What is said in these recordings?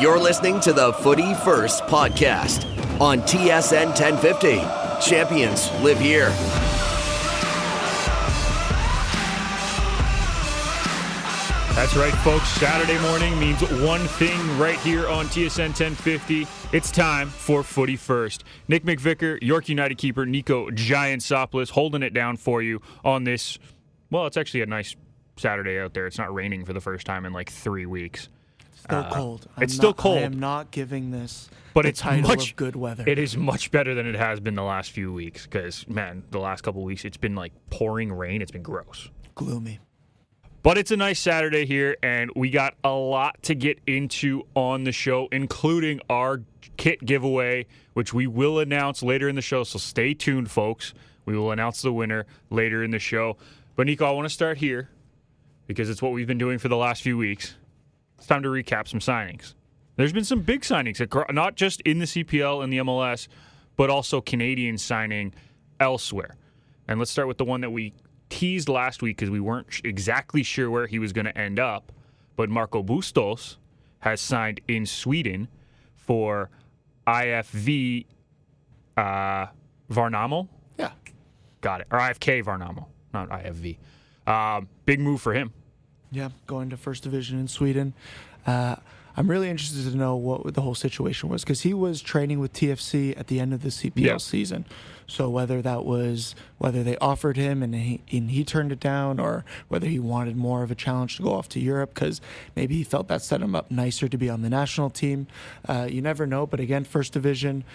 You're listening to the Footy First podcast on TSN 1050. Champions live here. That's right, folks. Saturday morning means one thing right here on TSN 1050. It's time for Footy First. Nick McVicar, York United keeper Niko Giantsopoulos holding it down for you on this. Well, it's actually a nice Saturday out there. It's not raining for the first time in like 3 weeks. Still cold. Still cold. I am not giving this but the it's title much, of good weather. It is much better than it has been the last few weeks because, man, the last couple of weeks it's been like pouring rain. It's been gross. Gloomy. But it's a nice Saturday here, and we got a lot to get into on the show, including our kit giveaway, which we will announce later in the show, so stay tuned, folks. We will announce the winner later in the show. But, Niko, I want to start here because it's what we've been doing for the last few weeks. It's time to recap some signings. There's been some big signings, not just in the CPL and the MLS, but also Canadians signing elsewhere. And let's start with the one that we teased last week because we weren't exactly sure where he was going to end up. But Marco Bustos has signed in Sweden for IFV Värnamo. Yeah. Got it. Or IFK Värnamo, not IFV. Big move for him. Yeah, going to first division in Sweden. I'm really interested to know what the whole situation was because he was training with TFC at the end of the CPL season. So whether they offered him and he turned it down, or whether he wanted more of a challenge to go off to Europe because maybe he felt that set him up nicer to be on the national team. You never know. But again, first division,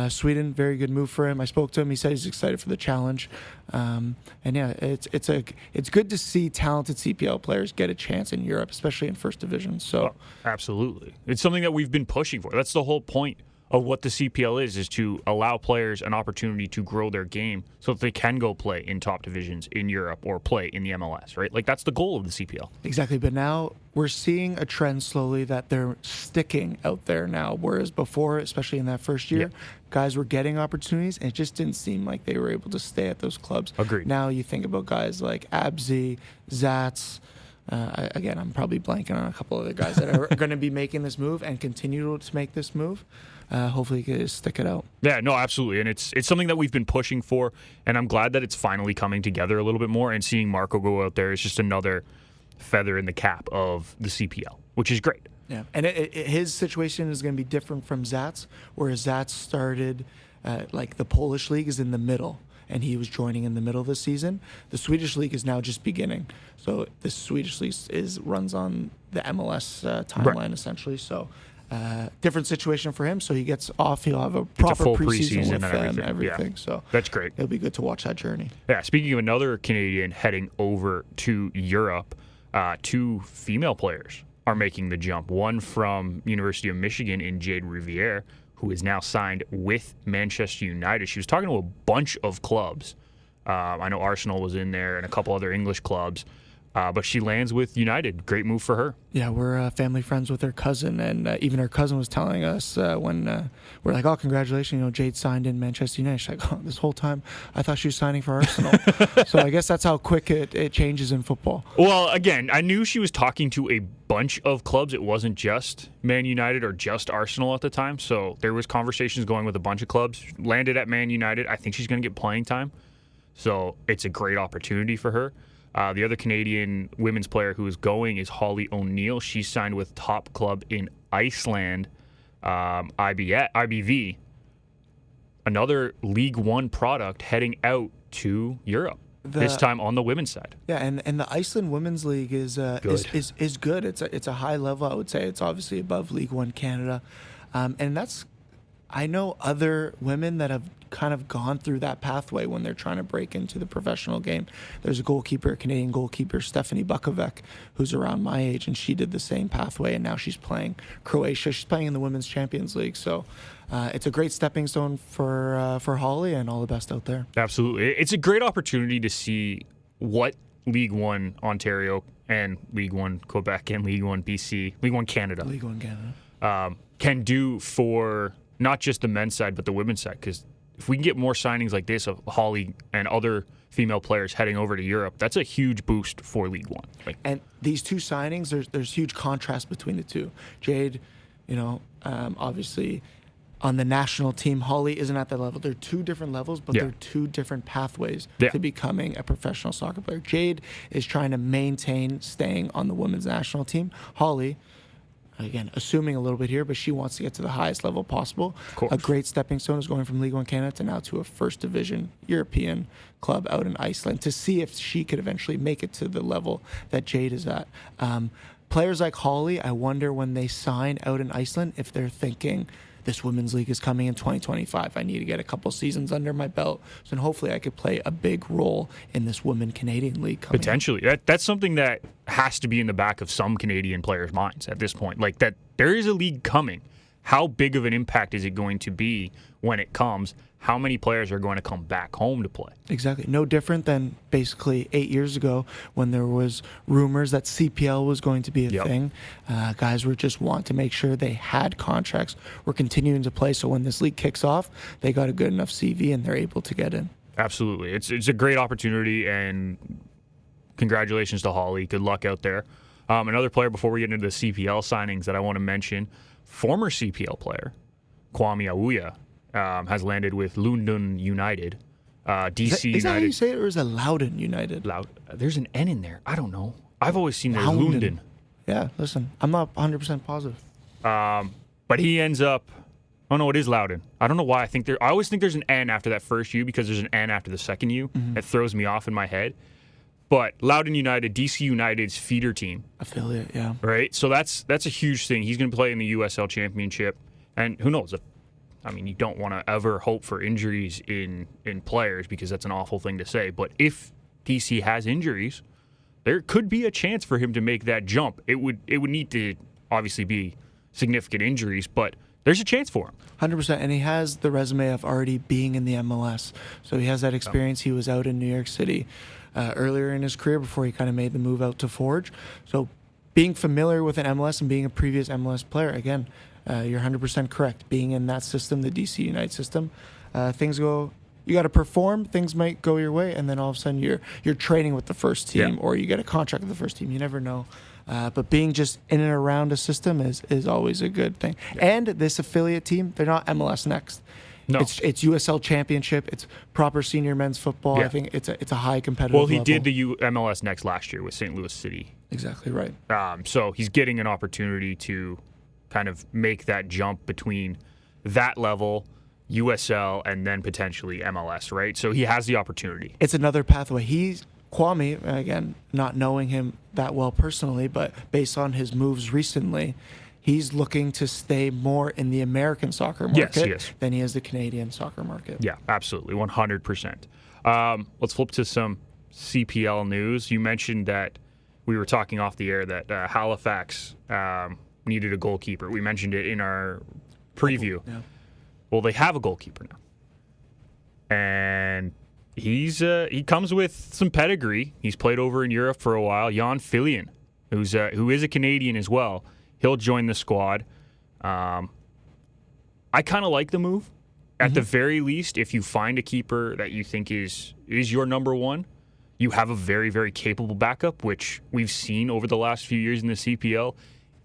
Sweden, very good move for him. I spoke to him. He said he's excited for the challenge. And yeah, it's good to see talented CPL players get a chance in Europe, especially in first division. So absolutely, it's something that we've been pushing for. That's the whole point of what the CPL is to allow players an opportunity to grow their game so that they can go play in top divisions in Europe or play in the MLS, right? Like, that's the goal of the CPL. Exactly, but now we're seeing a trend slowly that they're sticking out there now, whereas before, especially in that first year, guys were getting opportunities and it just didn't seem like they were able to stay at those clubs. Agreed. Now you think about guys like Abzi, Zats. Again, I'm probably blanking on a couple other guys that are going to be making this move and continue to make this move. Hopefully, you can stick it out. Yeah, no, absolutely, and it's something that we've been pushing for, and I'm glad that it's finally coming together a little bit more. And seeing Marco go out there is just another feather in the cap of the CPL, which is great. Yeah, and his situation is going to be different from Zats, whereas Zats started like the Polish league is in the middle. And he was joining in the middle of the season. The Swedish league is now just beginning. So the Swedish league runs on the MLS timeline, essentially. So different situation for him. So he gets off. He'll have a proper preseason with them, everything. Yeah. So that's great. It'll be good to watch that journey. Yeah, speaking of another Canadian heading over to Europe, 2 female players are making the jump. One from University of Michigan in Jade Riviere, who is now signed with Manchester United. She was talking to a bunch of clubs. I know Arsenal was in there and a couple other English clubs. But she lands with United. Great move for her. Yeah, we're family friends with her cousin. And even her cousin was telling us when we're like, oh, congratulations, Jade signed in Manchester United. She's like, oh, this whole time I thought she was signing for Arsenal. So I guess that's how quick it changes in football. Well, again, I knew she was talking to a bunch of clubs. It wasn't just Man United or just Arsenal at the time. So there was conversations going with a bunch of clubs. Landed at Man United. I think she's going to get playing time. So it's a great opportunity for her. The other Canadian women's player who is going is Holly O'Neill. She's signed with top club in Iceland, IBV. Another League One product heading out to Europe. This time on the women's side. Yeah, and the Iceland Women's League is good. It's a high level. I would say it's obviously above League One Canada, and that's. I know other women that have kind of gone through that pathway when they're trying to break into the professional game. There's a Canadian goalkeeper, Stephanie Bukovac, who's around my age, and she did the same pathway, and now she's playing Croatia. She's playing in the Women's Champions League, so it's a great stepping stone for Holly, and all the best out there. Absolutely. It's a great opportunity to see what League One Ontario and League One Quebec and League One BC, League One Canada, can do for not just the men's side, but the women's side. Because if we can get more signings like this of Holly and other female players heading over to Europe, that's a huge boost for League One. And these two signings, there's huge contrast between the two. Jade Obviously, on the national team, Holly isn't at that level. They're two different levels, but they're two different pathways to becoming a professional soccer player. Jade is trying to maintain staying on the women's national team. Holly, again, assuming a little bit here, but she wants to get to the highest level possible. A great stepping stone is going from League One Canada to now to a first division European club out in Iceland to see if she could eventually make it to the level that Jade is at. Players like Holly, I wonder when they sign out in Iceland if they're thinking, this women's league is coming in 2025. I need to get a couple seasons under my belt, so then hopefully I could play a big role in this women Canadian league coming Potentially. That's something that has to be in the back of some Canadian players' minds at this point. Like, that there is a league coming. How big of an impact is it going to be when it comes? How many players are going to come back home to play? Exactly. No different than basically 8 years ago when there was rumors that CPL was going to be a thing. Guys were just want to make sure they had contracts, were continuing to play, so when this league kicks off, they got a good enough CV and they're able to get in. Absolutely. It's a great opportunity, and congratulations to Holly. Good luck out there. Another player before we get into the CPL signings that I want to mention, former CPL player, Kwame Awuya, has landed with London United. DC United. Is that how you say it, or is it Loudon United? There's an N in there. I don't know. I've always seen it as London. Yeah, listen, I'm not 100% positive. But he ends up... Oh, no, it is Loudon. I don't know why. I always think there's an N after that first U because there's an N after the second U. It throws me off in my head. But Loudon United, DC United's feeder team. Affiliate, yeah. Right? So that's a huge thing. He's going to play in the USL Championship. And who knows? You don't want to ever hope for injuries in players because that's an awful thing to say. But if DC has injuries, there could be a chance for him to make that jump. It would need to obviously be significant injuries, but there's a chance for him. 100%. And he has the resume of already being in the MLS. So he has that experience. He was out in New York City earlier in his career before he kind of made the move out to Forge. So being familiar with an MLS and being a previous MLS player, again, you're 100% correct. Being in that system, the DC United system, things go. You got to perform. Things might go your way, and then all of a sudden you're training with the first team, or you get a contract with the first team. You never know. But being just in and around a system is always a good thing. Yeah. And this affiliate team, they're not MLS Next. No. It's USL Championship. It's proper senior men's football. Yeah. I think it's a high competitive level. Well, he did the MLS Next last year with St. Louis City. Exactly right. So he's getting an opportunity to kind of make that jump between that level, USL, and then potentially MLS, right? So he has the opportunity. It's another pathway. Kwame, again, not knowing him that well personally, but based on his moves recently, he's looking to stay more in the American soccer market than he is the Canadian soccer market. Yeah, absolutely, 100%. Let's flip to some CPL news. You mentioned that we were talking off the air that Halifax needed a goalkeeper. We mentioned it in our preview. Yeah. Well, they have a goalkeeper now. And he comes with some pedigree. He's played over in Europe for a while. Jan Fillion, who is a Canadian as well. He'll join the squad. I kind of like the move. At the very least, if you find a keeper that you think is your number one, you have a very, very capable backup, which we've seen over the last few years in the CPL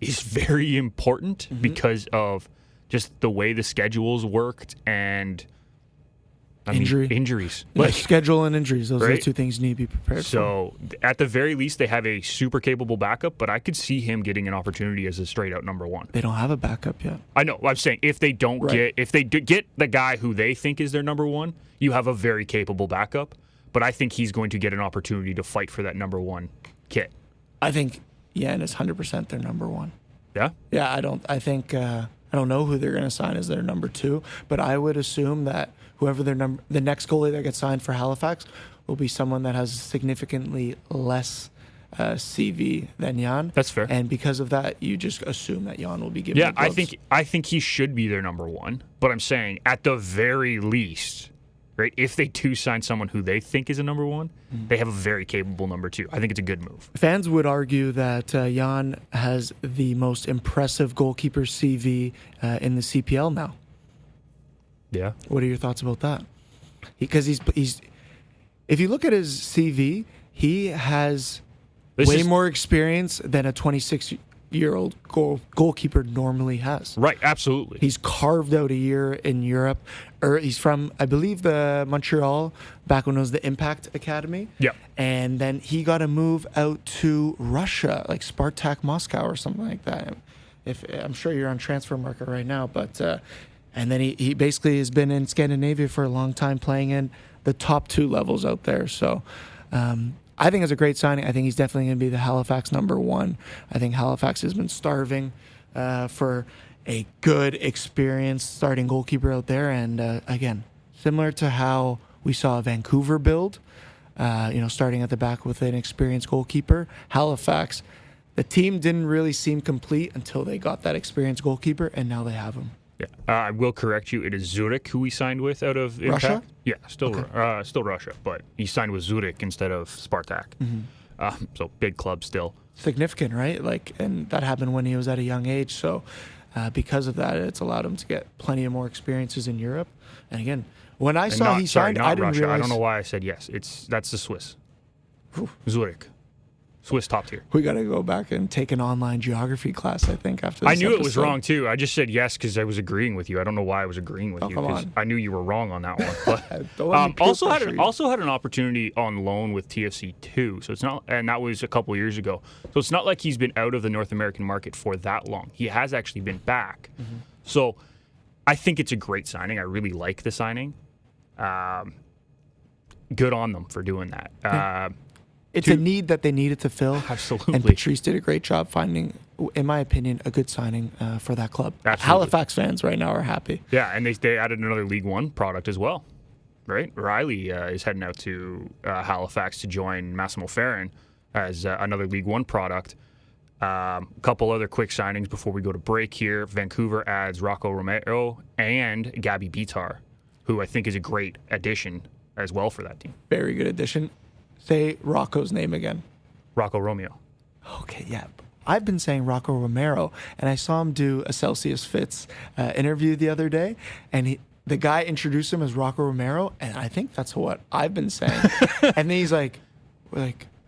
is very important because of just the way the schedules worked and injuries. Yeah, schedule and injuries. Those are the two things you need to be prepared for. So at the very least, they have a super capable backup, but I could see him getting an opportunity as a straight out number one. They don't have a backup yet. I know. I'm saying if they don't get the guy who they think is their number one, you have a very capable backup. But I think he's going to get an opportunity to fight for that number one kit. I think Jan is 100% their number one. Yeah? Yeah, I don't know who they're going to sign as their number two, but I would assume that whoever the next goalie that gets signed for Halifax will be someone that has significantly less CV than Jan. That's fair. And because of that, you just assume that Jan will be given the gloves. I think he should be their number one, but I'm saying at the very least, right, if they do sign someone who they think is a number one, they have a very capable number two. I think it's a good move. Fans would argue that Jan has the most impressive goalkeeper CV in the CPL now. Yeah. What are your thoughts about that? Because he's if you look at his CV, he has more experience than a 26 28-year-old goalkeeper normally has. Right, absolutely. He's carved out a year in Europe. He's from, I believe, the Montreal, back when it was the Impact Academy. Yep. And then he got a move out to Russia, like Spartak Moscow or something like that. I'm sure you're on transfer market right now, but and then he basically has been in Scandinavia for a long time, playing in the top 2 levels out there. So I think it's a great signing. I think he's definitely going to be the Halifax number 1. I think Halifax has been starving for a good, experienced starting goalkeeper out there. And again, similar to how we saw Vancouver build, starting at the back with an experienced goalkeeper, Halifax, the team didn't really seem complete until they got that experienced goalkeeper, and now they have him. Yeah, I will correct you. It is Zurich who we signed with out of Impact. Russia? Yeah, still Russia, but he signed with Zurich instead of Spartak. So big club still. Significant, right? And that happened when he was at a young age. So because of that, it's allowed him to get plenty of more experiences in Europe. And again, when I saw he signed, I didn't Russia. realize. I don't know why I said yes. That's the Swiss. Zurich. Swiss top tier. We got to go back and take an online geography class, I think, after this I knew episode. it was wrong, too. I just said yes because I was agreeing with you. I don't know why I was agreeing with you come because on. I knew you were wrong on that one. But Don't let me peer pressure you. also had an opportunity on loan with TFC too. So it's not, and that was a couple years ago. So it's not like he's been out of the North American market for that long. He has actually been back. So I think it's a great signing. I really like the signing. Good on them for doing that. It's a need that they needed to fill. Absolutely. And Patrice did a great job finding, in my opinion, a good signing for that club. Absolutely. Halifax fans right now are happy. Yeah, and they added another League One product as well, right? Riley is heading out to Halifax to join Massimo Ferrin as another League One product. A couple other quick signings before we go to break here. Vancouver adds Rocco Romero and Gabby Bitar, who I think is a great addition as well for that team. Very good addition. Say Rocco's name again. Rocco Romeo. Okay, yeah. I've been saying Rocco Romero, and I saw him do a Celsius Fits interview the other day, and the guy introduced him as Rocco Romero, and I think that's what I've been saying. And then he's like,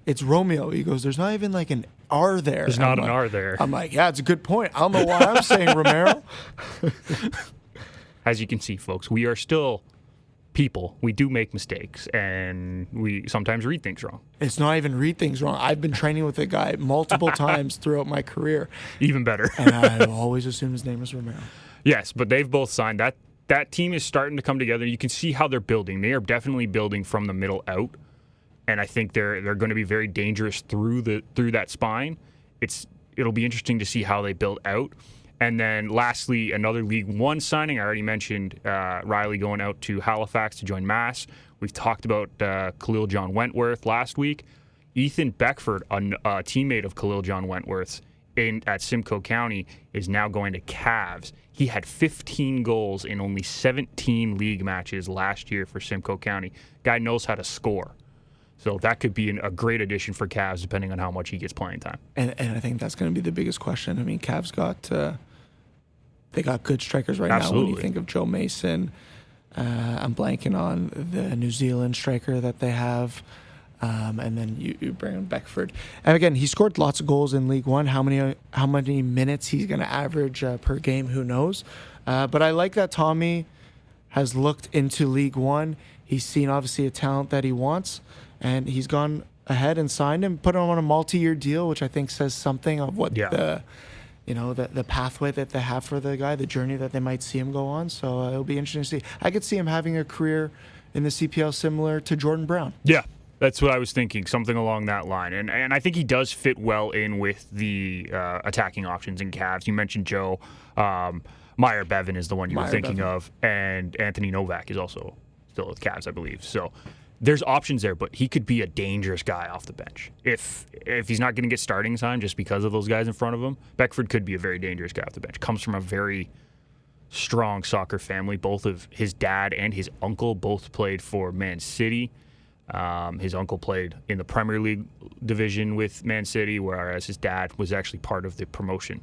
it's Romeo. He goes, there's not even like an R there. There's not an R there. I'm like, yeah, it's a good point. I don't know why I'm saying Romero. As you can see, folks, we are still people. We do make mistakes, and we sometimes read things wrong. It's not even read things wrong. I've been training with a guy multiple times throughout my career. Even better. And I always assume his name is Romero. Yes, but they've both signed. That team is starting to come together. You can see how they're building. They are definitely building from the middle out, and I think they're going to be very dangerous through that spine. It'll be interesting to see how they build out. And then lastly, another League One signing. I already mentioned Riley going out to Halifax to join Mass. We've talked about Khalil John Wentworth last week. Ethan Beckford, a teammate of Khalil John Wentworth's at Simcoe County, is now going to Cavs. He had 15 goals in only 17 league matches last year for Simcoe County. Guy knows how to score. So that could be a great addition for Cavs, depending on how much he gets playing time. And I think that's going to be the biggest question. I mean, Cavs they got good strikers right now. When you think of Joe Mason, I'm blanking on the New Zealand striker that they have, and then you bring in Beckford. And again, he scored lots of goals in League One. How many minutes he's going to average per game, who knows? But I like that Tommy has looked into League One. He's seen obviously a talent that he wants, and he's gone ahead and signed him, put him on a multi-year deal, which I think says something of what the pathway that they have for the guy, the journey that they might see him go on. So it'll be interesting to see. I could see him having a career in the CPL similar to Jordan Brown. Yeah, that's what I was thinking, something along that line. And I think he does fit well in with the attacking options in Cavs. You mentioned Joe. Meyer Bevan is the one you were thinking of, and Anthony Novak is also still with Cavs, I believe. So there's options there, but he could be a dangerous guy off the bench. If he's not going to get starting time just because of those guys in front of him, Beckford could be a very dangerous guy off the bench. Comes from a very strong soccer family. Both of his dad and his uncle both played for Man City. His uncle played in the Premier League division with Man City, whereas his dad was actually part of the promotion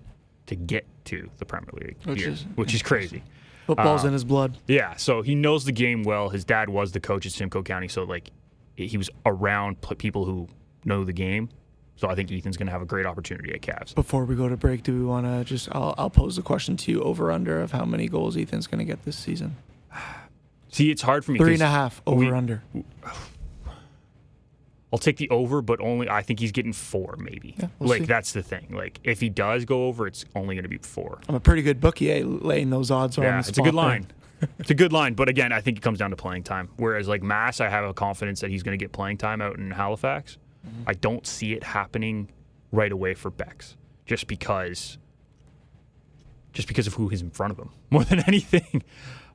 to get to the Premier League, which is crazy. Football's in his blood. Yeah, so he knows the game well. His dad was the coach at Simcoe County, so he was around people who know the game. So I think Ethan's going to have a great opportunity at Cavs. Before we go to break, do we want to just, I'll pose the question to you, over-under of how many goals Ethan's going to get this season? See, it's hard for me. 3.5, over-under. I'll take the over, but only I think he's getting 4 maybe. Yeah, we'll see. That's the thing. Like, if he does go over, it's only going to be 4. I'm a pretty good bookie, laying those odds on the spot. It's a good line. It's a good line, but again, I think it comes down to playing time. Whereas like Mass, I have a confidence that he's going to get playing time out in Halifax. Mm-hmm. I don't see it happening right away for Bex, just because of who is in front of him more than anything.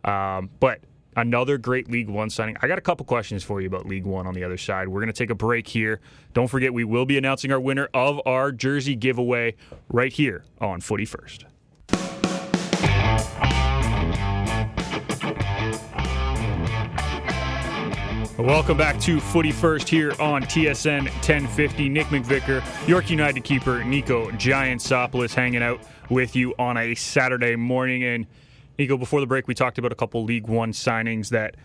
But another great League One signing. I got a couple questions for you about League One on the other side. We're going to take a break here. Don't forget, we will be announcing our winner of our jersey giveaway right here on Footy First. Welcome back to Footy First here on TSN 1050. Nick McVicar, York United keeper Niko Giantsopoulos hanging out with you on a Saturday morning. And Niko, before the break, we talked about a couple League One signings that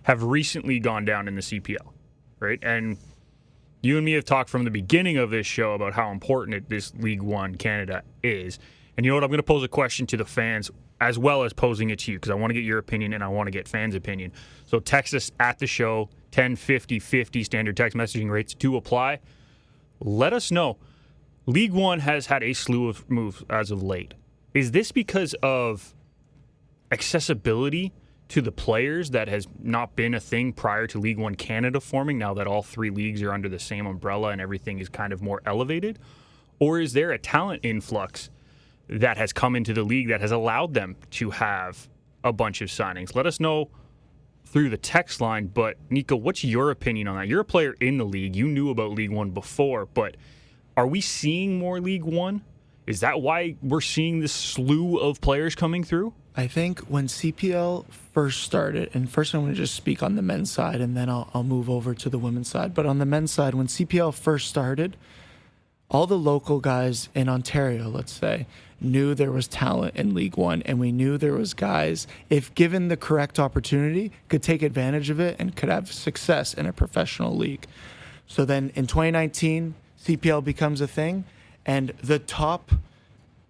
have recently gone down in the CPL, right? And you and me have talked from the beginning of this show about how important this League One Canada is. And you know what? I'm going to pose a question to the fans as well as posing it to you because I want to get your opinion and I want to get fans' opinion. So text us at the show, 105050, standard text messaging rates to apply. Let us know. League One has had a slew of moves as of late. Is this because of accessibility to the players that has not been a thing prior to League One Canada forming, now that all 3 leagues are under the same umbrella and everything is kind of more elevated? Or is there a talent influx that has come into the league that has allowed them to have a bunch of signings? Let us know through the text line. But Niko, what's your opinion on that? You're a player in the league. You knew about League One before, but are we seeing more League One? Is that why we're seeing this slew of players coming through? I think when CPL first started, and first I'm going to just speak on the men's side, and then I'll move over to the women's side. But on the men's side, when CPL first started, all the local guys in Ontario, let's say, knew there was talent in League One, and we knew there was guys, if given the correct opportunity, could take advantage of it and could have success in a professional league. So then in 2019, CPL becomes a thing, and the top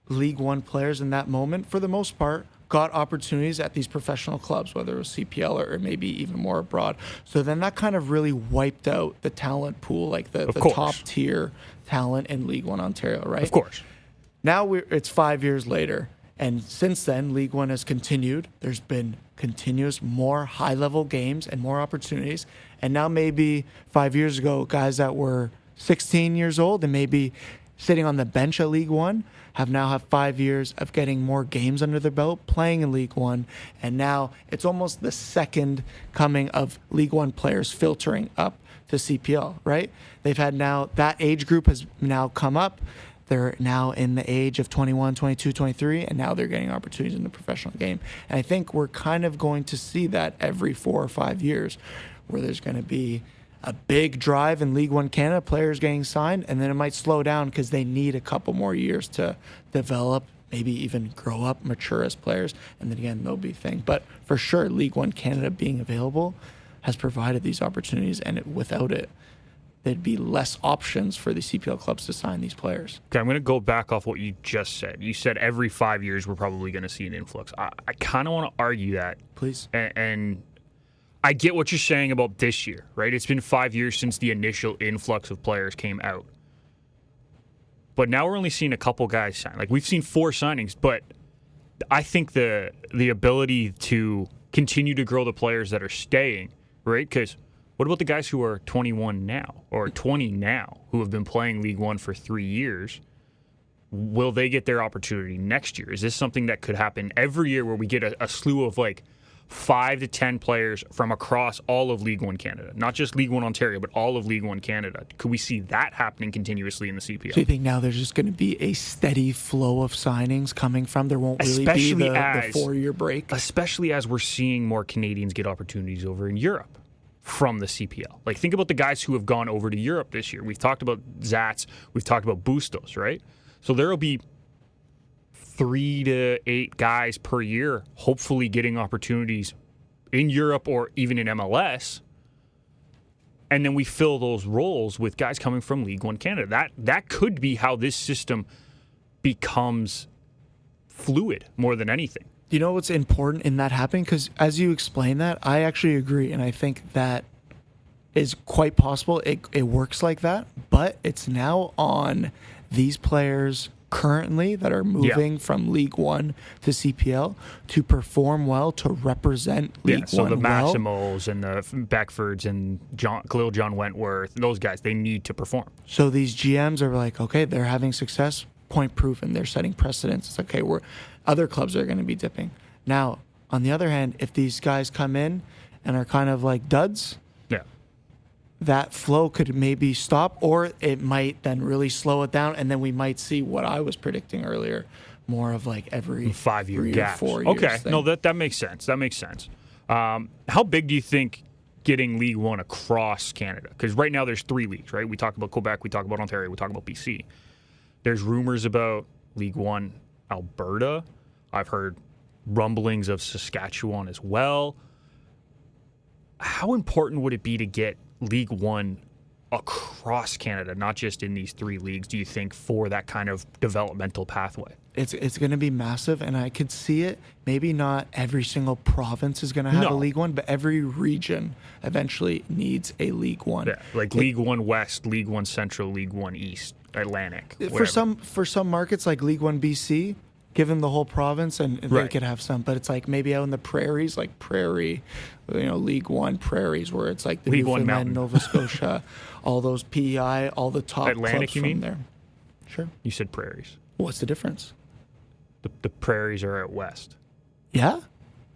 League One players in that moment, for the most part, got opportunities at these professional clubs, whether it was CPL or maybe even more abroad. So then that kind of really wiped out the talent pool, like the top tier talent in League One Ontario, right? Of course. Now it's 5 years later, and since then, League One has continued. There's been continuous more high-level games and more opportunities. And now maybe 5 years ago, guys that were 16 years old and maybe sitting on the bench at League One have 5 years of getting more games under their belt, playing in League One, and now it's almost the second coming of League One players filtering up to CPL, right? They've had now, that age group has now come up. They're now in the age of 21, 22, 23, and now they're getting opportunities in the professional game. And I think we're kind of going to see that every 4 or 5 years, where there's going to be a big drive in League One Canada, players getting signed, and then it might slow down because they need a couple more years to develop, maybe even grow up, mature as players, and then again, they'll be a thing. But for sure, League One Canada being available has provided these opportunities, and without it, there'd be less options for the CPL clubs to sign these players. Okay, I'm going to go back off what you just said. You said every 5 years we're probably going to see an influx. I kind of want to argue that. Please. And I get what you're saying about this year, right? It's been 5 years since the initial influx of players came out. But now we're only seeing a couple guys sign. Like, we've seen 4 signings, but I think the ability to continue to grow the players that are staying, right? Because what about the guys who are 21 now or 20 now who have been playing League One for 3 years? Will they get their opportunity next year? Is this something that could happen every year where we get a slew of like 5 to 10 players from across all of League One Canada? Not just League One Ontario, but all of League One Canada. Could we see that happening continuously in the CPL? So you think now there's just going to be a steady flow of signings coming from? There won't really be the 4-year break? Especially as we're seeing more Canadians get opportunities over in Europe from the CPL. Like, think about the guys who have gone over to Europe this year. We've talked about Zats. We've talked about Bustos, right? So there will be 3 to 8 guys per year hopefully getting opportunities in Europe or even in MLS. and then we fill those roles with guys coming from League One Canada. That could be how this system becomes fluid more than anything. You know what's important in that happening? Because as you explain that, I actually agree, and I think that is quite possible. It works like that, but it's now on these players currently that are moving from League One to CPL to perform well, to represent League One so the well. Maximos and the Beckfords and Khalil John Wentworth, those guys, they need to perform. So these GMs are like, okay, they're having success, point proven, they're setting precedents. It's okay, other clubs are going to be dipping. Now, on the other hand, if these guys come in and are kind of like duds, that flow could maybe stop, or it might then really slow it down, and then we might see what I was predicting earlier, more of like every 5-year 3 gaps. or 4 years. Okay, thing. no, that makes sense. That makes sense. How big do you think getting League One across Canada? Because right now there's 3 leagues, right? We talk about Quebec, we talk about Ontario, we talk about BC. There's rumors about League One Alberta. I've heard rumblings of Saskatchewan as well. How important would it be to get League One across Canada, not just in these 3 leagues, do you think, for that kind of developmental pathway? It's going to be massive, and I could see it. Maybe not every single province is going to have a League One, but every region eventually needs a League One. Yeah, like League One West, League One Central, League One East, Atlantic. For some markets like League One BC, give them the whole province, and they could have some. But it's like maybe out in the prairies, like Prairie, League One prairies, where it's like the League One Newfoundland, Mountain. Nova Scotia, all those PEI, all the top Atlantic, clubs you from mean? there. Sure. You said prairies. What's the difference? The prairies are out west. Yeah?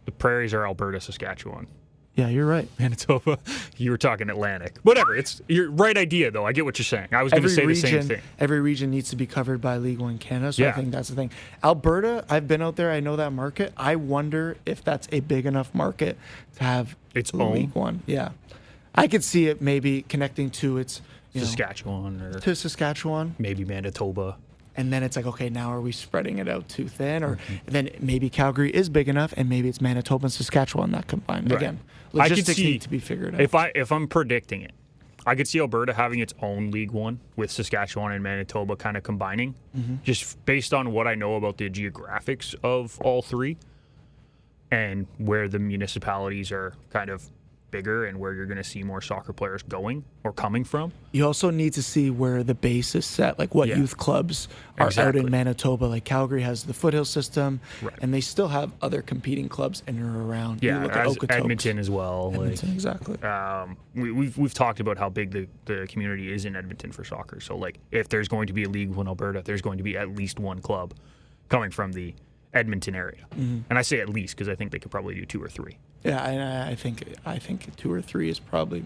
The prairies are Alberta, Saskatchewan. Yeah, you're right. Manitoba, you were talking Atlantic. Whatever, it's your right idea, though. I get what you're saying. I was going to say the same thing. Every region needs to be covered by League One Canada, so I think that's the thing. Alberta, I've been out there. I know that market. I wonder if that's a big enough market to have its own League One. Yeah. I could see it maybe connecting to its Saskatchewan or to Saskatchewan. maybe Manitoba. And then it's like, okay, now are we spreading it out too thin? Or then maybe Calgary is big enough, and maybe it's Manitoba and Saskatchewan that combine. Right. Again, I could logistics see, need to be figured out. If I'm predicting it, I could see Alberta having its own League One with Saskatchewan and Manitoba kind of combining, just based on what I know about the geographics of all 3 and where the municipalities are kind of bigger and where you're going to see more soccer players going or coming from. You also need to see where the base is set, like what youth clubs are out in Manitoba. Like Calgary has the Foothill system, and they still have other competing clubs in or around. Yeah, you look at Okotoks. Edmonton as well. Edmonton, exactly. We've talked about how big the community is in Edmonton for soccer. So like, if there's going to be a League One Alberta, there's going to be at least one club coming from the Edmonton area, and I say at least because I think they could probably do 2 or 3. Yeah, I think 2 or 3 is probably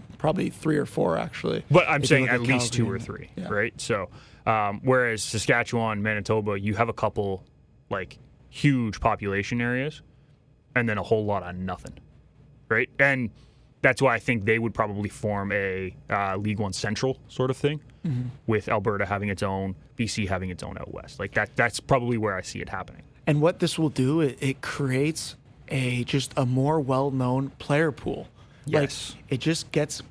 3 or 4 actually. But I'm if saying you look at least Calgary 2 or 3, yeah. right? So, whereas Saskatchewan, Manitoba, you have a couple like huge population areas, and then a whole lot of nothing, right? And that's why I think they would probably form a League One Central sort of thing, with Alberta having its own, BC having its own out west. Like that's probably where I see it happening. And what this will do, it creates just a more well-known player pool. Yes. Like, it just gets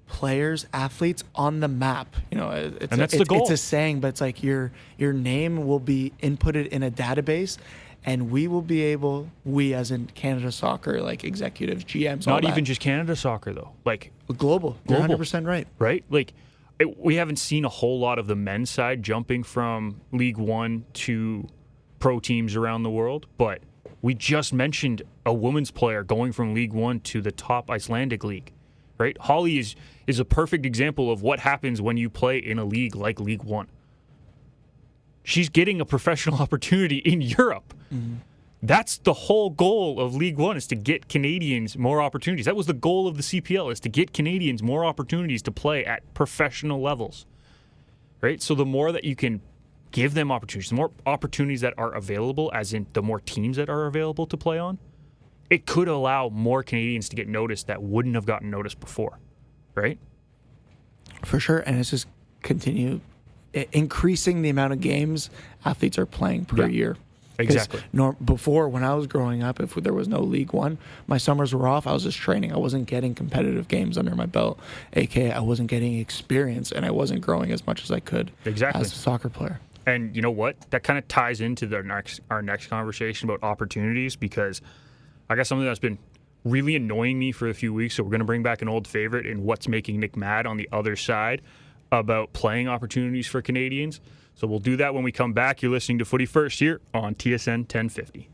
players, athletes on the map. That's the goal. It's a saying, but it's like your name will be inputted in a database, and we will be able, we as in Canada Soccer, like executives, GMs, all Not that. even just Canada Soccer though. Like Global. You're 100% right. Right? Like we haven't seen a whole lot of the men's side jumping from League One to pro teams around the world, but we just mentioned a women's player going from League One to the top Icelandic league, right? Holly is a perfect example of what happens when you play in a league like League One. She's getting a professional opportunity in Europe. That's the whole goal of League One, is to get Canadians more opportunities. That was the goal of the CPL, is to get Canadians more opportunities to play at professional levels, right? So the more that you can give them opportunities, the more opportunities that are available, as in the more teams that are available to play on, it could allow more Canadians to get noticed that wouldn't have gotten noticed before, right? For sure, and it's just continue increasing the amount of games athletes are playing per year. Exactly. Before, when I was growing up, if there was no League One, my summers were off. I was just training. I wasn't getting competitive games under my belt, aka I wasn't getting experience, and I wasn't growing as much as I could as a soccer player. And you know what? That kind of ties into our next conversation about opportunities, because I got something that's been really annoying me for a few weeks. So we're going to bring back an old favorite in what's making Nick mad on the other side about playing opportunities for Canadians. So we'll do that when we come back. You're listening to Footy First here on TSN 1050.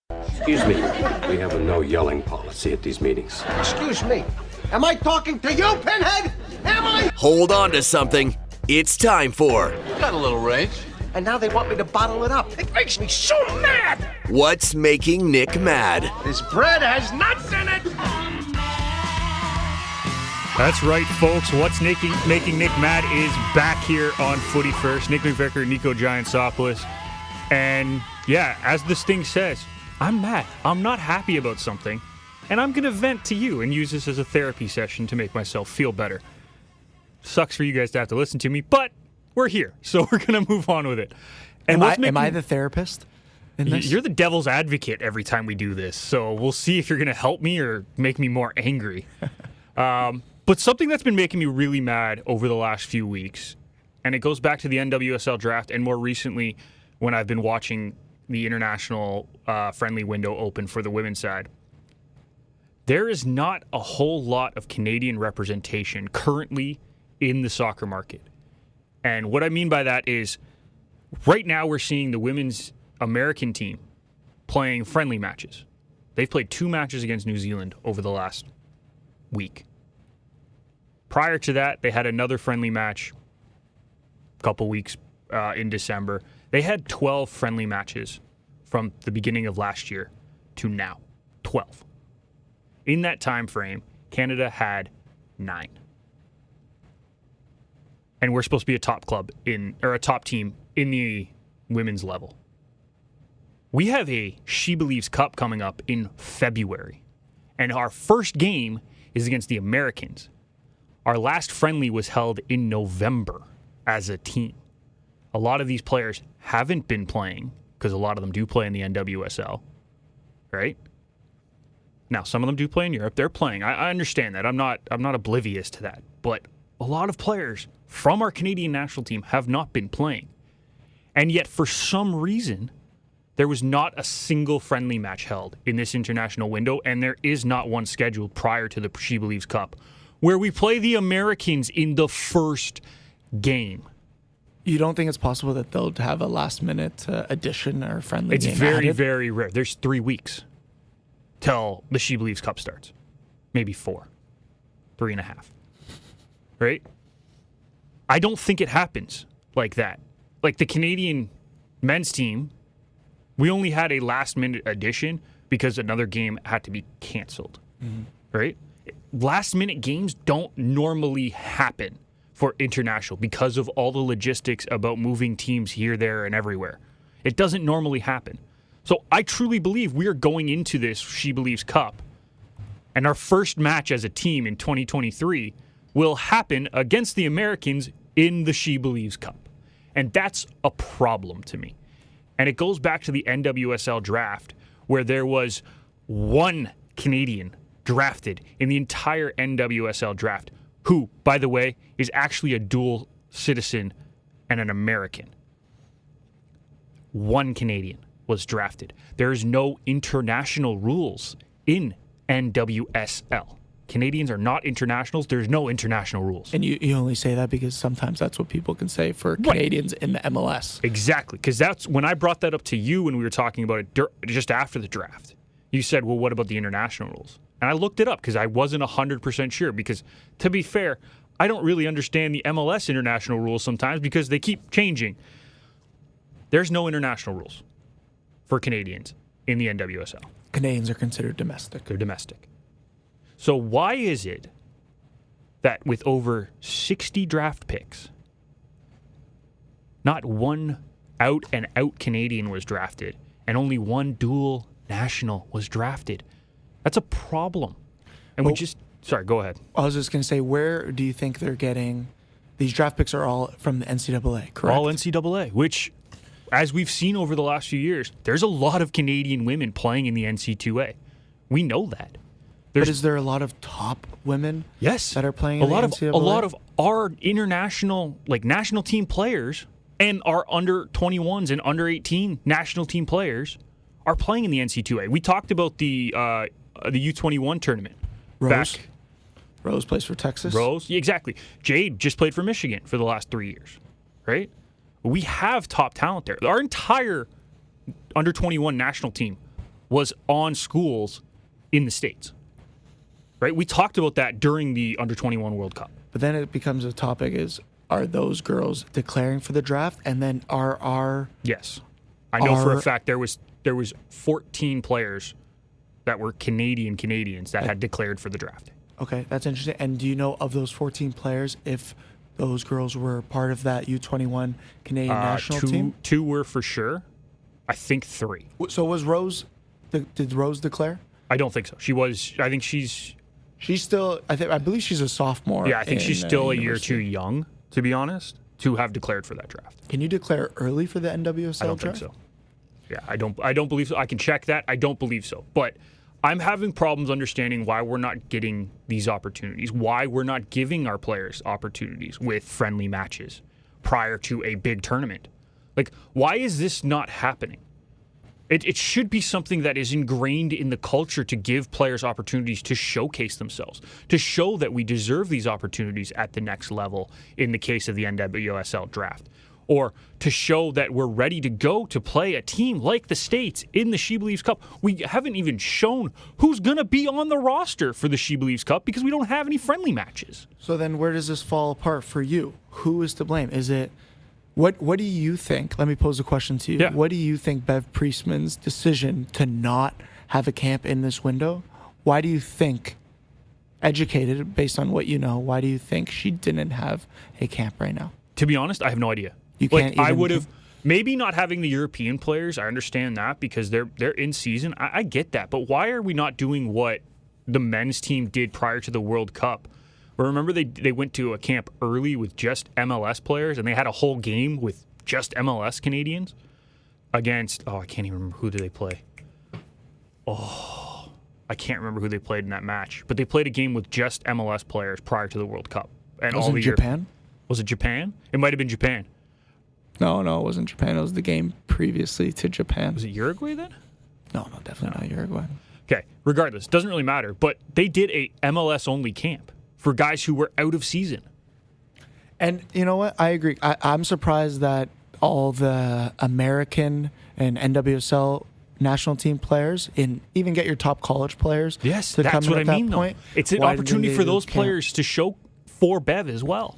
Excuse me. We have a no yelling policy at these meetings. Excuse me. Am I talking to you, Pinhead? Am I? Hold on to something. It's time for Got a little range. And now they want me to bottle it up. It makes me so mad. What's Making Nick Mad. This bread has nuts in it. That's right, folks. What's making Nick mad is back here on Footy First. Nick McVicar and Niko Giantsopoulos. And yeah, as this thing says, I'm mad. I'm not happy about something. And I'm going to vent to you and use this as a therapy session to make myself feel better. Sucks for you guys to have to listen to me, but we're here. So we're going to move on with it. And am I the therapist in this? You're the devil's advocate every time we do this. So we'll see if you're going to help me or make me more angry. But something that's been making me really mad over the last few weeks, and it goes back to the NWSL draft, and more recently when I've been watching the international friendly window open for the women's side, there is not a whole lot of Canadian representation currently in the soccer market. And what I mean by that is right now we're seeing the women's American team playing friendly matches. They've played 2 matches against New Zealand over the last week. Prior to that, they had another friendly match a couple weeks in December. They had 12 friendly matches from the beginning of last year to now. 12. In that time frame, Canada had 9. And we're supposed to be a top team in the women's level. We have a She Believes Cup coming up in February. And our first game is against the Americans. Our last friendly was held in November as a team. A lot of these players haven't been playing because a lot of them do play in the NWSL, right? Now, some of them do play in Europe. They're playing. I understand that. I'm not oblivious to that. But a lot of players from our Canadian national team have not been playing. And yet, for some reason, there was not a single friendly match held in this international window, and there is not one scheduled prior to the She Believes Cup, where we play the Americans in the first game. You don't think it's possible that they'll have a last-minute addition or friendly game? It's very, very rare. There's 3 weeks till the She Believes Cup starts. Maybe 4. 3.5. Right? I don't think it happens like that. Like the Canadian men's team, we only had a last-minute addition because another game had to be canceled. Mm-hmm. Right? Last-minute games don't normally happen for international because of all the logistics about moving teams here, there, and everywhere. It doesn't normally happen. So I truly believe we are going into this She Believes Cup, and our first match as a team in 2023 will happen against the Americans in the She Believes Cup. And that's a problem to me. And it goes back to the NWSL draft, where there was 1 Canadian drafted in the entire NWSL draft, who, by the way, is actually a dual citizen and an American. 1 Canadian was drafted. There's no international rules in NWSL. Canadians are not internationals. There's no international rules. And you only say that because sometimes that's what people can say for Canadians in the MLS. Exactly, because that's when I brought that up to you when we were talking about it just after the draft. You said, well, what about the international rules? And I looked it up because I wasn't 100% sure because, to be fair, I don't really understand the MLS international rules sometimes because they keep changing. There's no international rules for Canadians in the NWSL. Canadians are considered domestic. They're domestic. So why is it that with over 60 draft picks, not 1 out-and-out Canadian was drafted and only 1 dual national was drafted? That's a problem. And sorry, go ahead. I was just going to say, where do you think they're getting, these draft picks are all from the NCAA, correct? All NCAA, which as we've seen over the last few years, there's a lot of Canadian women playing in the NC2A. We know that. But is there a lot of top women that are playing in the NCAA? A lot of our international, like national team players and our under 21s and under 18 national team players are playing in the NC2A. We talked about the U21 tournament. Rose plays for Texas. Rose, exactly. Jade just played for Michigan for the last 3 years, right? We have top talent there. Our entire under 21 national team was on schools in the States, right? We talked about that during the under 21 World Cup. But then it becomes a topic are those girls declaring for the draft? And then Yes. I know for a fact there was 14 players that were Canadians that had declared for the draft. Okay, that's interesting. And do you know of those 14 players if those girls were part of that U21 Canadian national team? Two were for sure. I think 3. So was Rose? Did Rose declare? I don't think so. She was. I think she's still. I believe she's a sophomore. Yeah, I think she's still a year too young, to be honest, to have declared for that draft. Can you declare early for the NWSL I don't draft? think so. Yeah, I don't believe so. I can check that. I don't believe so. But I'm having problems understanding why we're not getting these opportunities, why we're not giving our players opportunities with friendly matches prior to a big tournament. Like, why is this not happening? It should be something that is ingrained in the culture to give players opportunities to showcase themselves, to show that we deserve these opportunities at the next level in the case of the NWSL draft. Or to show that we're ready to go to play a team like the States in the She Believes Cup. We haven't even shown who's going to be on the roster for the She Believes Cup because we don't have any friendly matches. So then where does this fall apart for you? Who is to blame? Is it... What do you think? Let me pose a question to you. Yeah. What do you think Bev Priestman's decision to not have a camp in this window, why do you think, educated based on what you know, why do you think she didn't have a camp right now? To be honest, I have no idea. I would have maybe not having the European players. I understand that because they're in season. I get that, but why are we not doing what the men's team did prior to the World Cup? Well, remember they went to a camp early with just MLS players, and they had a whole game with just MLS Canadians against. I can't even remember who did they play. I can't remember who they played in that match, but they played a game with just MLS players prior to the World Cup. And was it Japan? Was it Japan? It might have been Japan. No, it wasn't Japan. It was the game previously to Japan. Was it Uruguay then? No, definitely not Uruguay. Okay, regardless, doesn't really matter. But they did a MLS-only camp for guys who were out of season. And you know what? I agree. I'm surprised that all the American and NWSL national team players, and even get your top college players. Yes, to that's come what at I mean. That point. It's an opportunity for those players to show for Bev as well,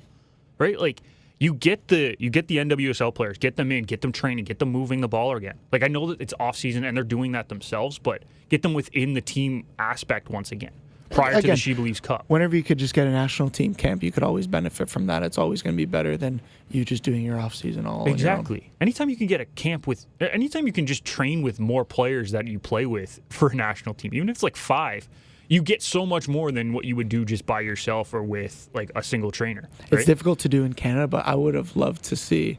right? Like you get the NWSL players, get them in, get them training, get them moving the ball again. Like I know that it's off season and they're doing that themselves, but get them within the team aspect once again. Prior to the She Believes Cup. Whenever you could just get a national team camp, you could always benefit from that. It's always going to be better than you just doing your off season all exactly. On your own. Anytime you can get a camp anytime you can just train with more players that you play with for a national team, even if it's like 5, you get so much more than what you would do just by yourself or with like a single trainer. Right? It's difficult to do in Canada, but I would have loved to see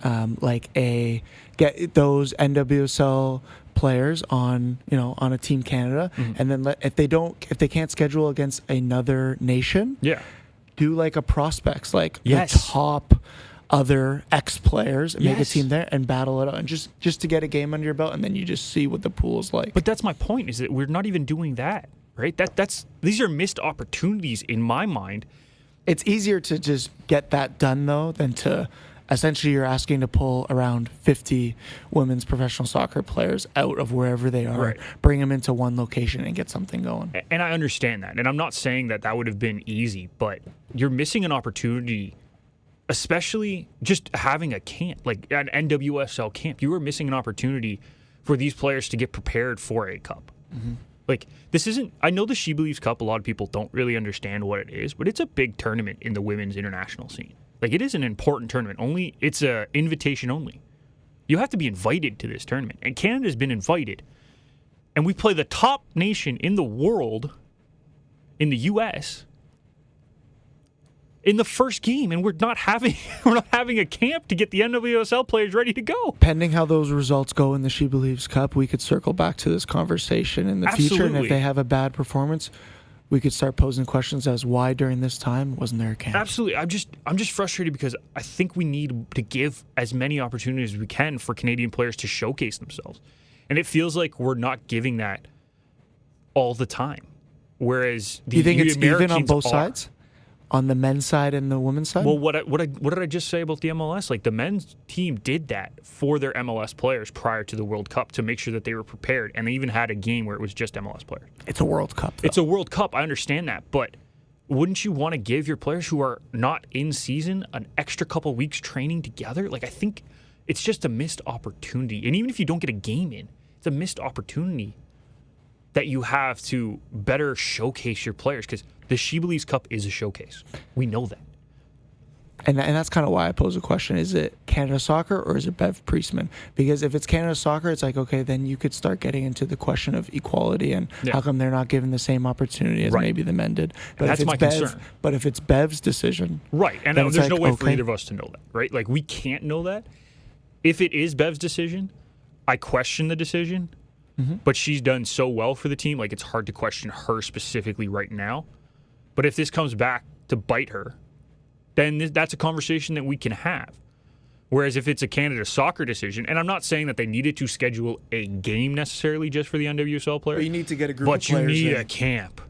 get those NWSL players on a Team Canada, and then if they can't schedule against another nation, do like a prospects, like the top other ex players, and make a team there and battle it out, and just to get a game under your belt, and then you just see what the pool is like. But that's my point: is that we're not even doing that, right? These are missed opportunities in my mind. It's easier to just get that done though than to. Essentially, you're asking to pull around 50 women's professional soccer players out of wherever they are, bring them into one location and get something going. And I understand that. And I'm not saying that would have been easy, but you're missing an opportunity, especially just having a camp, like an NWSL camp. You were missing an opportunity for these players to get prepared for a cup. Mm-hmm. Like, this isn't, I know the She Believes Cup, a lot of people don't really understand what it is, but it's a big tournament in the women's international scene. Like, it is an important tournament. It's an invitation only. You have to be invited to this tournament. And Canada's been invited. And we play the top nation in the world, in the U.S., in the first game, and we're not having a camp to get the NWSL players ready to go. Pending how those results go in the She Believes Cup, we could circle back to this conversation in the future. And if they have a bad performance, we could start posing questions as why during this time wasn't there a camp? Absolutely. I'm just frustrated because I think we need to give as many opportunities as we can for Canadian players to showcase themselves. And it feels like we're not giving that all the time. Whereas Do you think it's Americans even on both sides? On the men's side and the women's side? Well, what did I just say about the MLS? Like, the men's team did that for their MLS players prior to the World Cup to make sure that they were prepared, and they even had a game where it was just MLS players. It's a World Cup, though. It's a World Cup. I understand that, but wouldn't you want to give your players who are not in season an extra couple weeks training together? Like, I think it's just a missed opportunity. And even if you don't get a game in, it's a missed opportunity that you have to better showcase your players, because the She Believes Cup is a showcase. We know that. And that's kind of why I pose a question. Is it Canada Soccer or is it Bev Priestman? Because if it's Canada Soccer, it's like, okay, then you could start getting into the question of equality and how come they're not given the same opportunity as maybe the men did. But that's my concern. But if it's Bev's decision. Right, and there's no way for either of us to know that, right? Like, we can't know that. If it is Bev's decision, I question the decision. But she's done so well for the team, like, it's hard to question her specifically right now. But if this comes back to bite her, then that's a conversation that we can have. Whereas if it's a Canada Soccer decision, and I'm not saying that they needed to schedule a game necessarily just for the NWSL players. But you need to get a group of players. But you need a camp.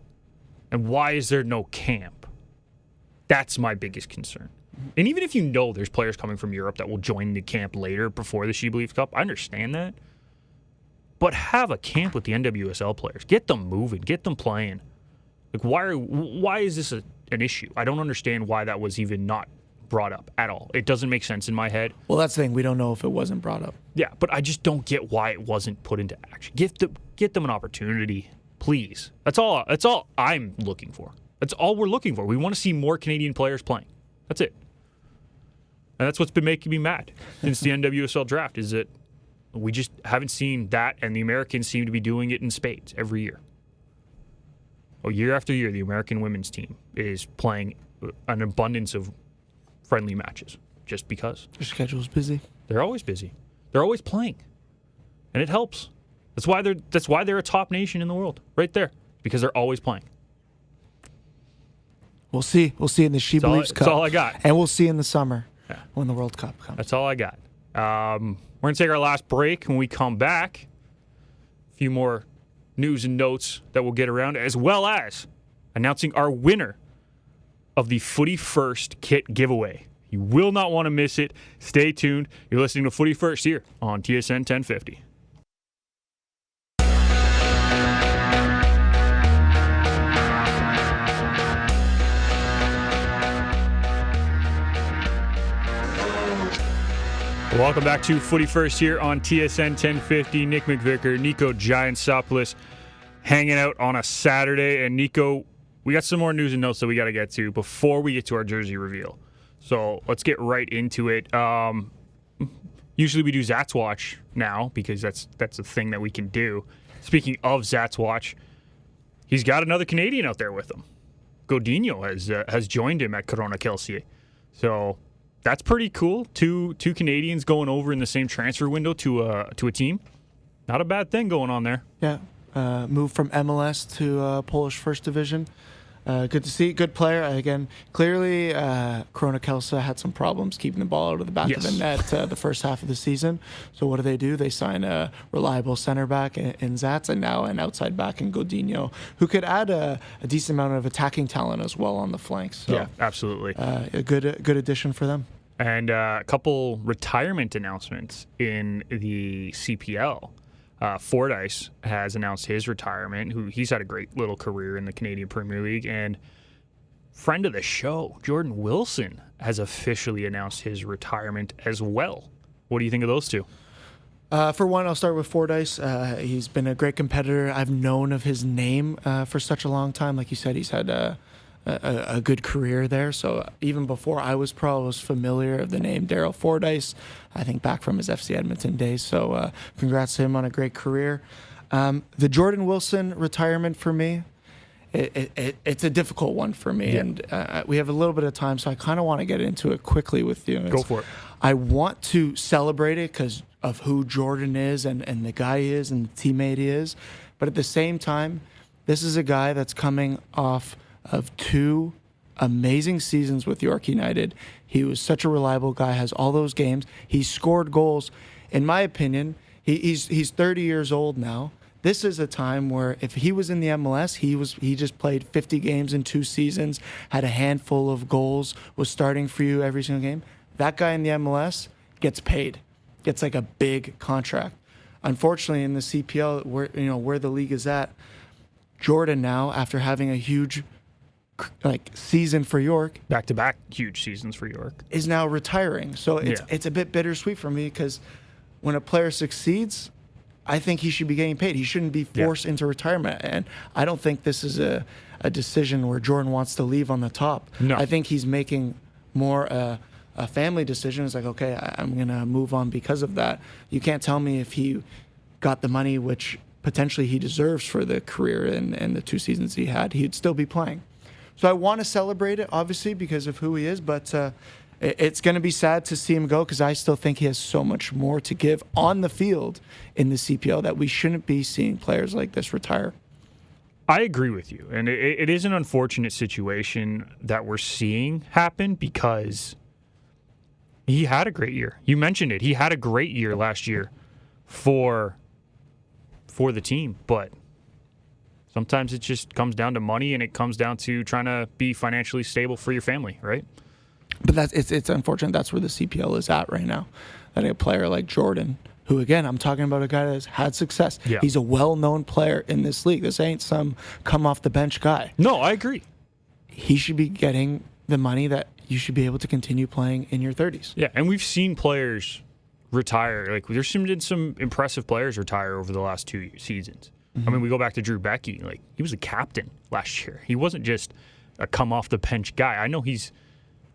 And why is there no camp? That's my biggest concern. And even if you know there's players coming from Europe that will join the camp later before the She Believes Cup, I understand that. But have a camp with the NWSL players. Get them moving. Get them playing. Like, why is this an issue? I don't understand why that was even not brought up at all. It doesn't make sense in my head. Well, that's the thing. We don't know if it wasn't brought up. Yeah, but I just don't get why it wasn't put into action. Get them an opportunity, please. That's all I'm looking for. That's all we're looking for. We want to see more Canadian players playing. That's it. And that's what's been making me mad since the NWSL draft, is that we just haven't seen that, and the Americans seem to be doing it in spades every year. Year after year, the American women's team is playing an abundance of friendly matches just because. Their schedule's busy. They're always busy. They're always playing. And it helps. That's why they're a top nation in the world, right there, because they're always playing. We'll see. We'll see in the She Believes Cup. That's all I got. And we'll see in the summer when the World Cup comes. That's all I got. We're going to take our last break. When we come back, a few more news and notes that we'll get around, as well as announcing our winner of the Footy First Kit giveaway. You will not want to miss it. Stay tuned. You're listening to Footy First here on TSN 1050. Welcome back to Footy First here on TSN 1050. Nick McVicar, Niko Giantsopoulos hanging out on a Saturday. And Niko, we got some more news and notes that we got to get to before we get to our jersey reveal. So let's get right into it. Usually we do Zats Watch now because that's a thing that we can do. Speaking of Zats Watch, he's got another Canadian out there with him. Godinho has joined him at Corona Kelsey. So that's pretty cool. Two Canadians going over in the same transfer window to a team. Not a bad thing going on there. Yeah. Moved from MLS to Polish First Division. Good to see. Good player. Again, clearly, Corona Kelsey had some problems keeping the ball out of the back of the net the first half of the season. So what do? They sign a reliable center back in Zats and now an outside back in Godinho, who could add a decent amount of attacking talent as well on the flanks. So, yeah, absolutely. A good addition for them. And a couple retirement announcements in the CPL. Fordyce has announced his retirement. He's had a great little career in the Canadian Premier League. And friend of the show, Jordan Wilson, has officially announced his retirement as well. What do you think of those two? For one, I'll start with Fordyce. He's been a great competitor. I've known of his name for such a long time. Like you said, he's had a good career there. So even before I was pro, I was familiar of the name Daryl Fordyce, I think back from his FC Edmonton days. So congrats to him on a great career. The Jordan Wilson retirement for me, it's a difficult one for me, Yeah. and we have a little bit of time, so I kind of want to get into it quickly with you. Go for it. I want to celebrate it because of who Jordan is and the guy he is and the teammate he is, but at the same time, this is a guy that's coming off of 2 amazing seasons with York United. He was such a reliable guy, has all those games. He scored goals. In my opinion, he's 30 years old now. This is a time where if he was in the MLS, he just played 50 games in 2 seasons, had a handful of goals, was starting for you every single game. That guy in the MLS gets paid, gets like a big contract. Unfortunately, in the CPL, where the league is at, Jordan now, after having a huge season for York, Back-to-back huge seasons for York, is now retiring. So it's a bit bittersweet for me because when a player succeeds, I think he should be getting paid. He shouldn't be forced into retirement. And I don't think this is a decision where Jordan wants to leave on the top. No. I think he's making more a family decision. It's like, okay, I'm going to move on because of that. You can't tell me if he got the money, which potentially he deserves for the career and the 2 seasons he had, he'd still be playing. So I want to celebrate it, obviously, because of who he is, but it's going to be sad to see him go because I still think he has so much more to give on the field in the CPL that we shouldn't be seeing players like this retire. I agree with you. And it is an unfortunate situation that we're seeing happen because he had a great year. You mentioned it. He had a great year last year for the team, but sometimes it just comes down to money and it comes down to trying to be financially stable for your family, right? But it's unfortunate that's where the CPL is at right now. That a player like Jordan, who again, I'm talking about a guy that has had success. Yeah. He's a well-known player in this league. This ain't some come-off-the-bench guy. No, I agree. He should be getting the money that you should be able to continue playing in your 30s. Yeah, and we've seen players retire. Like there's been some impressive players retire over the last 2 seasons. I mean, we go back to Drew Becky. Like he was a captain last year. He wasn't just a come-off-the-bench guy. I know he's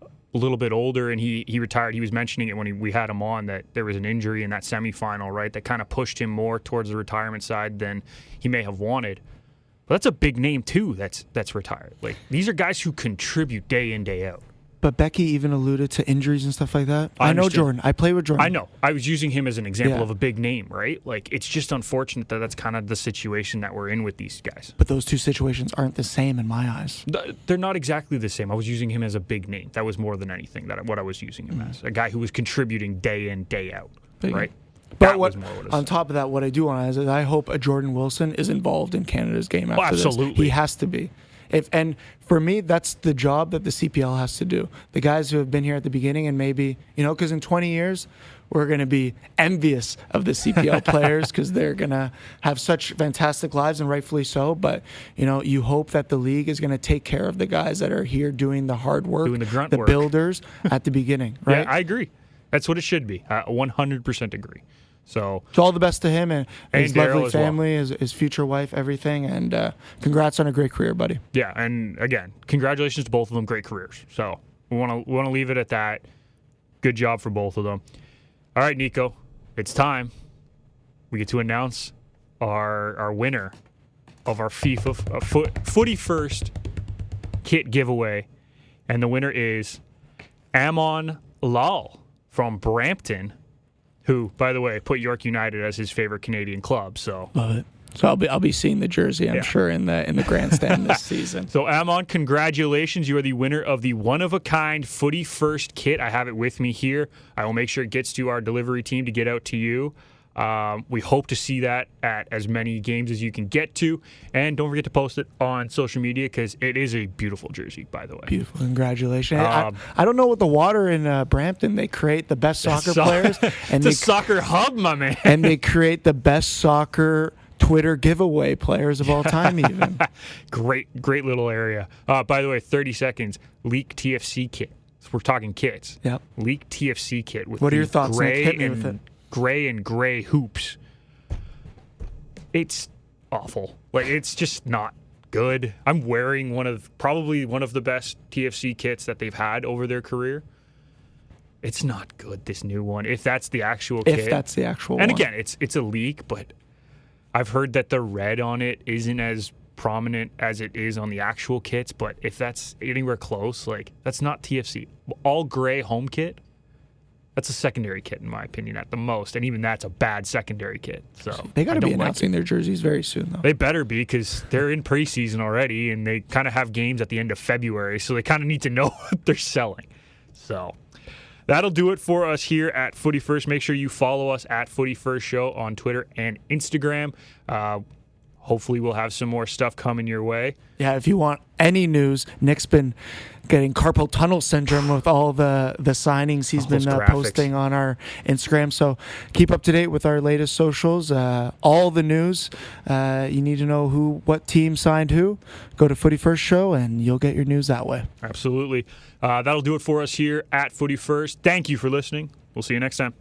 a little bit older, and he retired. He was mentioning it when we had him on that there was an injury in that semifinal, right, that kind of pushed him more towards the retirement side than he may have wanted. But that's a big name too. That's retired. Like these are guys who contribute day in, day out. But Becky even alluded to injuries and stuff like that. I know understand. Jordan. I play with Jordan. I know. I was using him as an example Yeah. of a big name, right? Like it's just unfortunate that that's kind of the situation that we're in with these guys. But those 2 situations aren't the same in my eyes. They're not exactly the same. I was using him as a big name. That was more than anything what I was using him as. A guy who was contributing day in, day out, right? But That was more what it was. on top of that, what I do want to add is I hope a Jordan Wilson is involved in Canada's game after this. absolutely. He has to be. And for me, that's the job that the CPL has to do. The guys who have been here at the beginning and maybe, because in 20 years, we're going to be envious of the CPL players because they're going to have such fantastic lives, and rightfully so. But, you hope that the league is going to take care of the guys that are here doing the hard work, Doing the grunt the work. builders at the beginning, right? Yeah, I agree. That's what it should be. I 100% agree. So all the best to him and his Daryl lovely as well. family, his future wife, everything. And congrats on a great career, buddy. yeah, and again, congratulations to both of them. Great careers. So we want to leave it at that. Good job for both of them. All right, Niko, it's time. We get to announce our winner of our Footy First Kit giveaway, and the winner is Amon Lal from Brampton, who, by the way, put York United as his favorite Canadian club. So Love it. So I'll be seeing the jersey, I'm sure, in the grandstand this season. So, Amon, congratulations. You are the winner of the one-of-a-kind Footy First Kit. I have it with me here. I will make sure it gets to our delivery team to get out to you. We hope to see that at as many games as you can get to. And don't forget to post it on social media because it is a beautiful jersey, by the way. Beautiful. Congratulations. I don't know what the water in Brampton, they create the best soccer players. And it's a soccer hub, my man. And they create the best soccer Twitter giveaway players of all time, even. Great little area. By the way, 30 seconds. Leak TFC kit. So we're talking kits. Yep. Leak TFC kit with What are your thoughts, Nick? gray Hit me with it. Gray and gray hoops. It's awful. Like it's just not good. I'm wearing probably one of the best TFC kits that they've had over their career. It's not good, this new one. If that's the actual kit. If that's the actual one. And again, it's a leak, but I've heard that the red on it isn't as prominent as it is on the actual kits, but if that's anywhere close, like, that's not TFC. All gray home kit, that's a secondary kit in my opinion at the most, and even that's a bad secondary kit. So they got to be announcing their jerseys very soon, though. They better be, because they're in preseason already, and they kind of have games at the end of February, so they kind of need to know what they're selling. So that'll do it for us here at Footy First. Make sure you follow us at Footy First Show on Twitter and Instagram. Hopefully we'll have some more stuff coming your way. Yeah, if you want any news, Nick's been getting carpal tunnel syndrome with all the signings he's been posting on our Instagram. So keep up to date with our latest socials. All the news. You need to know what team signed who. Go to Footy First Show, and you'll get your news that way. Absolutely. That'll do it for us here at Footy First. Thank you for listening. We'll see you next time.